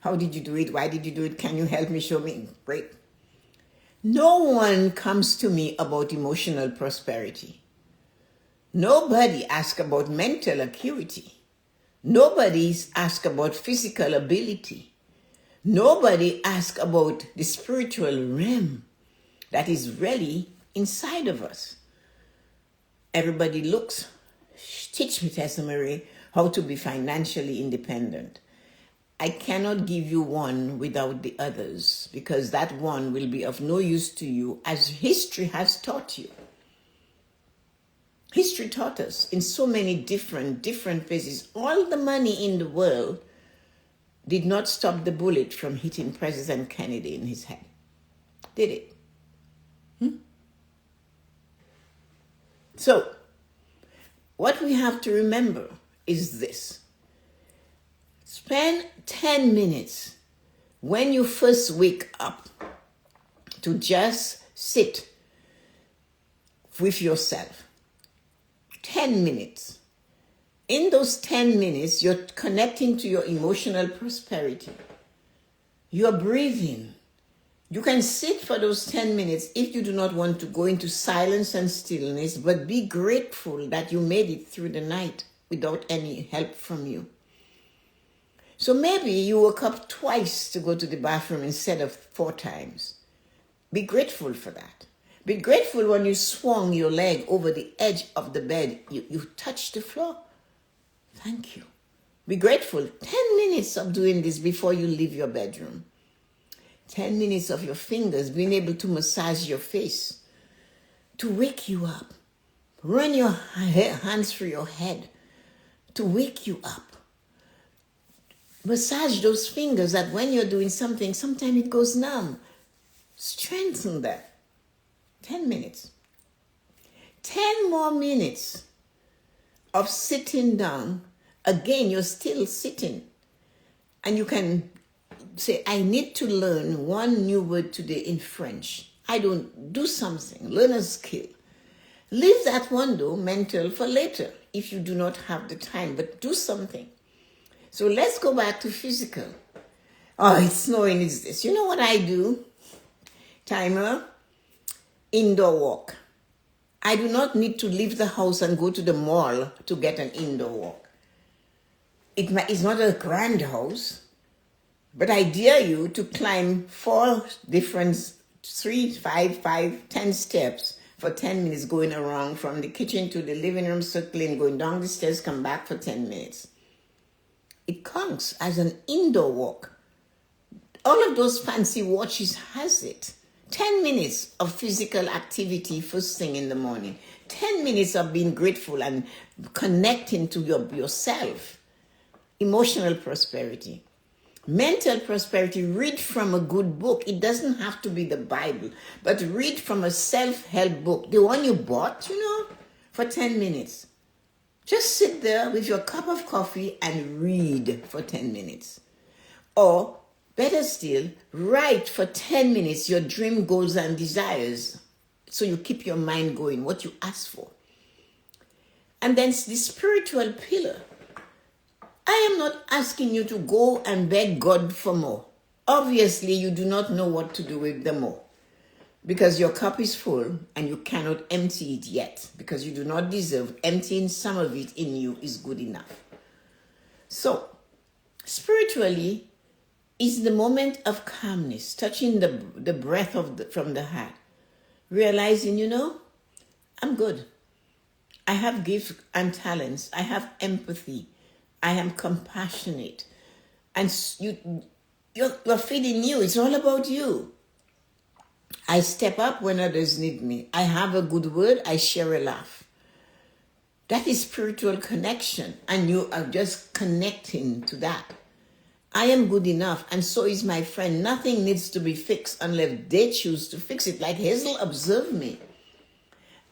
How did you do it? Why did you do it? Can you help me? Show me. Great. No one comes to me about emotional prosperity. Nobody asks about mental acuity. Nobody's asked about physical ability. Nobody asks about the spiritual realm that is really inside of us. Everybody looks, teach me, Tessa-Marie, how to be financially independent. I cannot give you one without the others, because that one will be of no use to you, as history has taught you. History taught us in so many different phases. All the money in the world did not stop the bullet from hitting President Kennedy in his head. Did it? So, what we have to remember is this. Spend 10 minutes when you first wake up to just sit with yourself. 10 minutes. In those 10 minutes, you're connecting to your emotional prosperity. You're breathing. You can sit for those 10 minutes if you do not want to go into silence and stillness, but be grateful that you made it through the night without any help from you. So maybe you woke up twice to go to the bathroom instead of 4 times. Be grateful for that. Be grateful when you swung your leg over the edge of the bed. You touched the floor. Thank you. Be grateful. 10 minutes of doing this before you leave your bedroom. 10 minutes of your fingers being able to massage your face, to wake you up. Run your hands through your head to wake you up. Massage those fingers that when you're doing something, sometimes it goes numb. Strengthen that. 10 minutes. 10 more minutes of sitting down. Again, you're still sitting. And you can say, I need to learn one new word today in French. I don't do something, learn a skill. Leave that one though, mental, for later if you do not have the time, but do something. So let's go back to physical. Oh, it's snowing, is this? You know what I do? Timer, indoor walk. I do not need to leave the house and go to the mall to get an indoor walk. It's not a grand house, but I dare you to climb 4 different, 3, 5, 10 steps for 10 minutes, going around from the kitchen to the living room, circling, going down the stairs, come back for 10 minutes. It counts as an indoor walk. All of those fancy watches has it. 10 minutes of physical activity first thing in the morning. 10 minutes of being grateful and connecting to yourself. Emotional prosperity. Mental prosperity, read from a good book. It doesn't have to be the Bible, but read from a self-help book. The one you bought, for 10 minutes. Just sit there with your cup of coffee and read for 10 minutes. Or, better still, write for 10 minutes your dream, goals, and desires. So you keep your mind going, what you ask for. And then the spiritual pillar. I am not asking you to go and beg God for more. Obviously, you do not know what to do with the more, because your cup is full and you cannot empty it yet, because you do not deserve. Emptying some of it in you is good enough. So, spiritually is the moment of calmness, touching the breath from the heart, realizing, I'm good. I have gifts and talents. I have empathy. I am compassionate. And you're feeding you. It's all about you. I step up when others need me. I have a good word. I share a laugh. That is spiritual connection. And you are just connecting to that. I am good enough. And so is my friend. Nothing needs to be fixed unless they choose to fix it. Like Hazel observed me.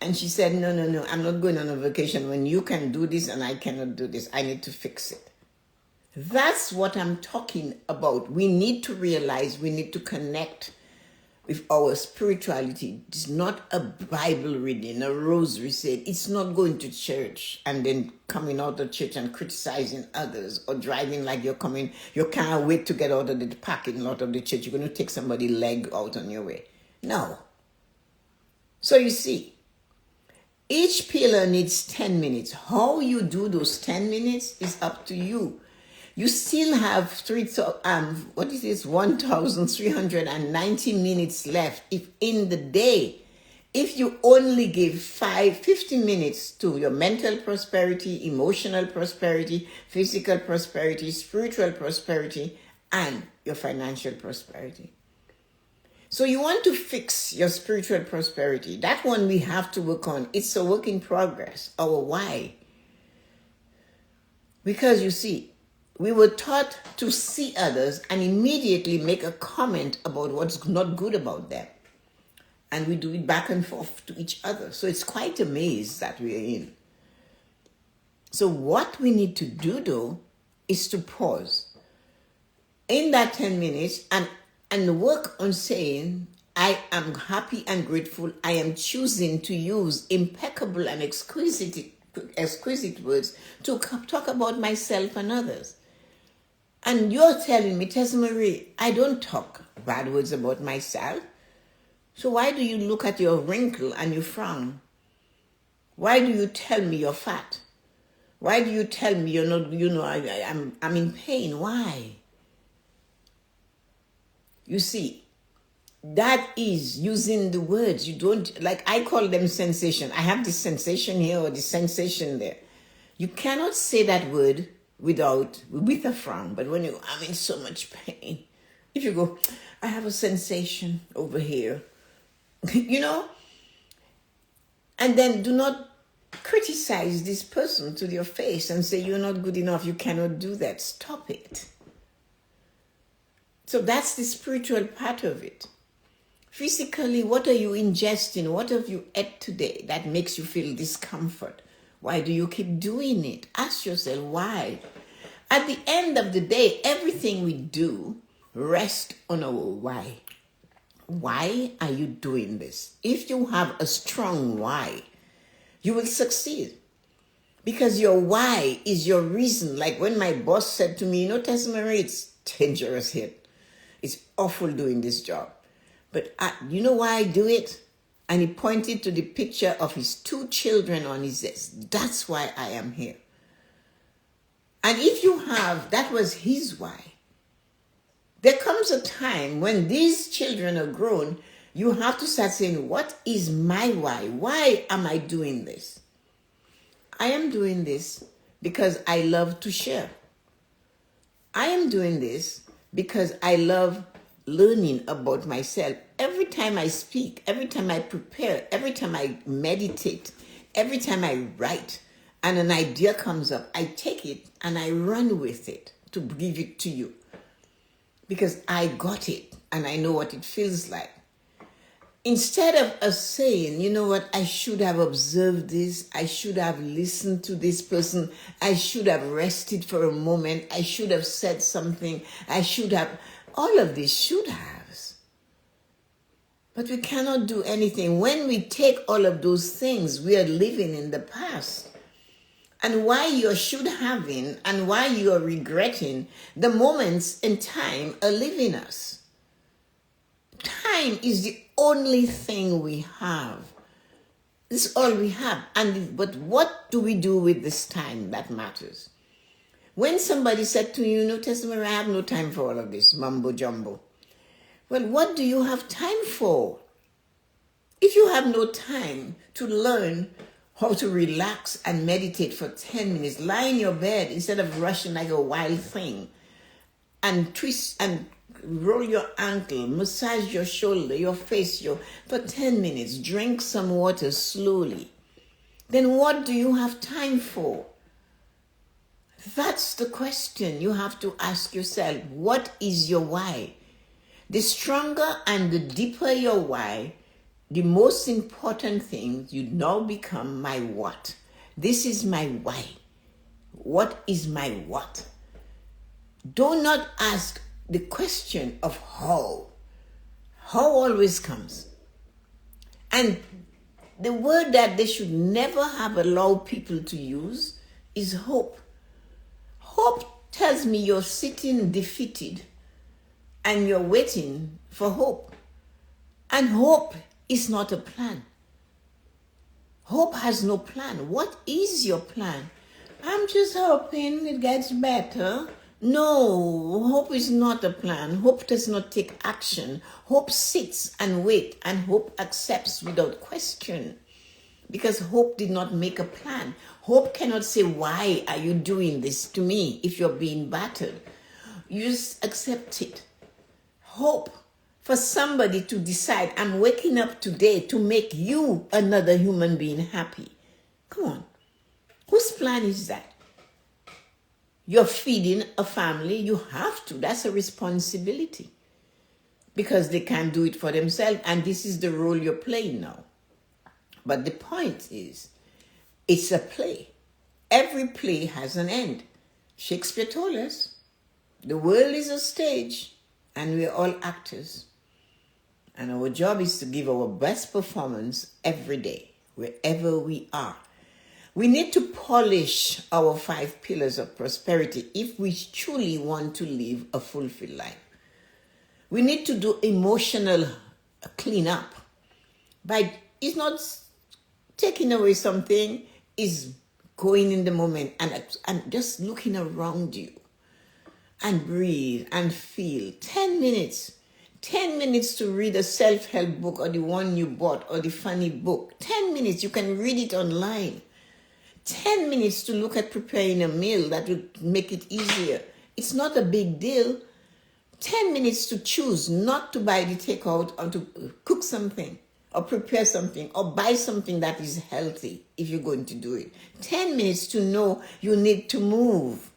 And she said, no, I'm not going on a vacation when you can do this and I cannot do this. I need to fix it. That's what I'm talking about. We need to realize, we need to connect with our spirituality. It's not a Bible reading, a rosary said. It's not going to church and then coming out of church and criticizing others or driving like you can't wait to get out of the parking lot of the church. You're going to take somebody's leg out on your way. No. So you see, each pillar needs 10 minutes. How you do those 10 minutes is up to you. You still have 1,390 minutes left if in the day. If you only give 50 minutes to your mental prosperity, emotional prosperity, physical prosperity, spiritual prosperity, and your financial prosperity. So you want to fix your spiritual prosperity. That one we have to work on. It's a work in progress. Our why. Because you see, we were taught to see others and immediately make a comment about what's not good about them. And we do it back and forth to each other. So it's quite a maze that we're in. So what we need to do, though, is to pause in that 10 minutes and work on saying, I am happy and grateful. I am choosing to use impeccable and exquisite words to talk about myself and others. And you're telling me, Tessa-Marie, I don't talk bad words about myself. So why do you look at your wrinkle and you frown? Why do you tell me you're fat? Why do you tell me you're not, I'm in pain? Why? You see, that is using the words. You don't, like I call them sensation. I have this sensation here or this sensation there. You cannot say that word with a frown. But when I'm in so much pain, if you go, I have a sensation over here, and then do not criticize this person to your face and say, you're not good enough. You cannot do that. Stop it. So that's the spiritual part of it. Physically, what are you ingesting? What have you ate today that makes you feel discomfort? Why do you keep doing it? Ask yourself why. At the end of the day, everything we do rests on our why. Why are you doing this? If you have a strong why, you will succeed. Because your why is your reason. Like when my boss said to me, Tessa-Marie, it's dangerous here. It's awful doing this job. But you know why I do it? And he pointed to the picture of his 2 children on his desk. That's why I am here. And if you have, that was his why. There comes a time when these children are grown, you have to start saying, what is my why? Why am I doing this? I am doing this because I love to share. I am doing this because I love learning about myself. Every time I speak, every time I prepare, every time I meditate, every time I write, and an idea comes up, I take it and I run with it to give it to you. Because I got it and I know what it feels like. Instead of us saying, you know what, I should have observed this, I should have listened to this person, I should have rested for a moment, I should have said something, I should have, all of these should haves. But we cannot do anything. When we take all of those things, we are living in the past. And why you're should having and why you're regretting, the moments in time are leaving us. Time is the only thing we have. This is all we have. But what do we do with this time that matters? When somebody said to you, Tessa-Marie, I have no time for all of this mumbo jumbo. Well, what do you have time for? If you have no time to learn how to relax and meditate for 10 minutes, lie in your bed instead of rushing like a wild thing, and twist and roll your ankle, massage your shoulder, your face, for 10 minutes, drink some water slowly, then what do you have time for? That's the question you have to ask yourself. What is your why? The stronger and the deeper your why, the most important thing, you now become my what. This is my why. What is my what? Do not ask the question of how. How always comes. And the word that they should never have allowed people to use is hope. Hope tells me you're sitting defeated and you're waiting for hope. And hope is not a plan. Hope has no plan. What is your plan? I'm just hoping it gets better. No, hope is not a plan. Hope does not take action. Hope sits and waits, and hope accepts without question. Because hope did not make a plan. Hope cannot say, why are you doing this to me if you're being battered? You just accept it. Hope for somebody to decide, I'm waking up today to make you, another human being, happy. Come on. Whose plan is that? You're feeding a family. You have to. That's a responsibility. Because they can't do it for themselves. And this is the role you're playing now. But the point is, it's a play. Every play has an end. Shakespeare told us, the world is a stage and we're all actors. And our job is to give our best performance every day, wherever we are. We need to polish our 5 pillars of prosperity if we truly want to live a fulfilled life. We need to do emotional cleanup. It's not taking away something, it's going in the moment and just looking around you and breathe and feel. 10 minutes. 10 minutes to read a self-help book or the one you bought or the funny book. 10 minutes, you can read it online. 10 minutes to look at preparing a meal that will make it easier. It's not a big deal. 10 minutes to choose not to buy the takeout or to cook something or prepare something or buy something that is healthy if you're going to do it. 10 minutes to know you need to move.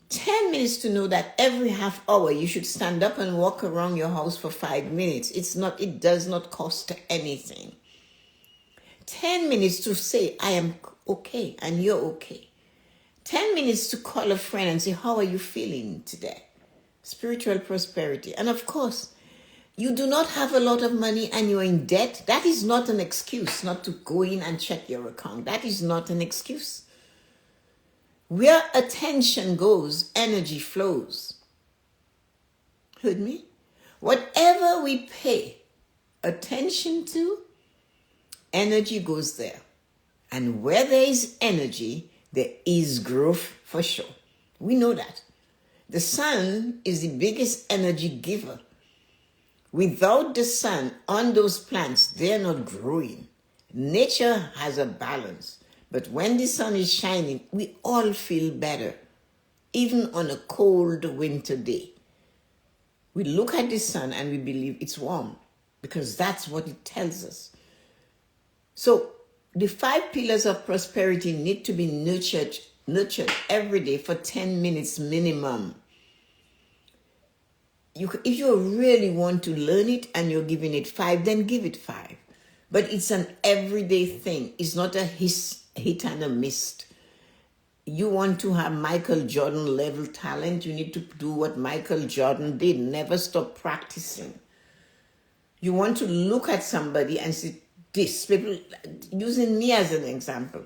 10 minutes to know that every half hour you should stand up and walk around your house for 5 minutes. It does not cost anything. 10 minutes to say, I am okay and you're okay. 10 minutes to call a friend and say, how are you feeling today? Spiritual prosperity. And of course, you do not have a lot of money and you're in debt. That is not an excuse not to go in and check your account. That is not an excuse. Where attention goes, energy flows. Heard me? Whatever we pay attention to, energy goes there. And where there is energy, there is growth for sure. We know that. The sun is the biggest energy giver. Without the sun on those plants, they're not growing. Nature has a balance. But when the sun is shining, we all feel better, even on a cold winter day. We look at the sun and we believe it's warm because that's what it tells us. So the 5 pillars of prosperity need to be nurtured every day for 10 minutes minimum. If you really want to learn it and you're giving it 5, then give it 5. But it's an everyday thing. It's not a hit and a miss. You want to have Michael Jordan level talent, you need to do what Michael Jordan did. Never stop practicing. You want to look at somebody and say, this, people using me as an example.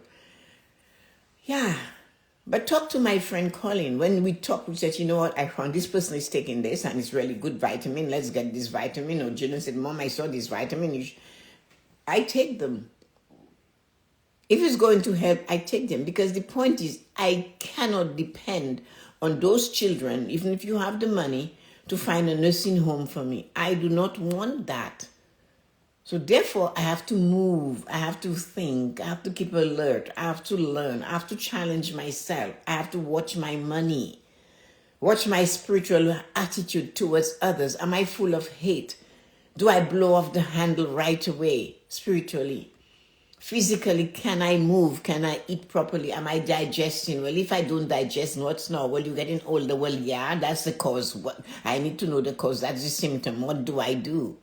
Yeah. But talk to my friend Colin. When we talk, we said, you know what, I found this person is taking this and it's really good vitamin. Let's get this vitamin. Or Julian said, Mom, I saw this vitamin. I take them. If it's going to help, I take them. Because the point is, I cannot depend on those children, even if you have the money, to find a nursing home for me. I do not want that. So therefore, I have to move. I have to think. I have to keep alert. I have to learn. I have to challenge myself. I have to watch my money. Watch my spiritual attitude towards others. Am I full of hate? Do I blow off the handle right away spiritually? Physically, can I move? Can I eat properly? Am I digesting? Well, if I don't digest, what's now? Well, you're getting older. Well, yeah, that's the cause. What I need to know the cause. That's the symptom. What do I do?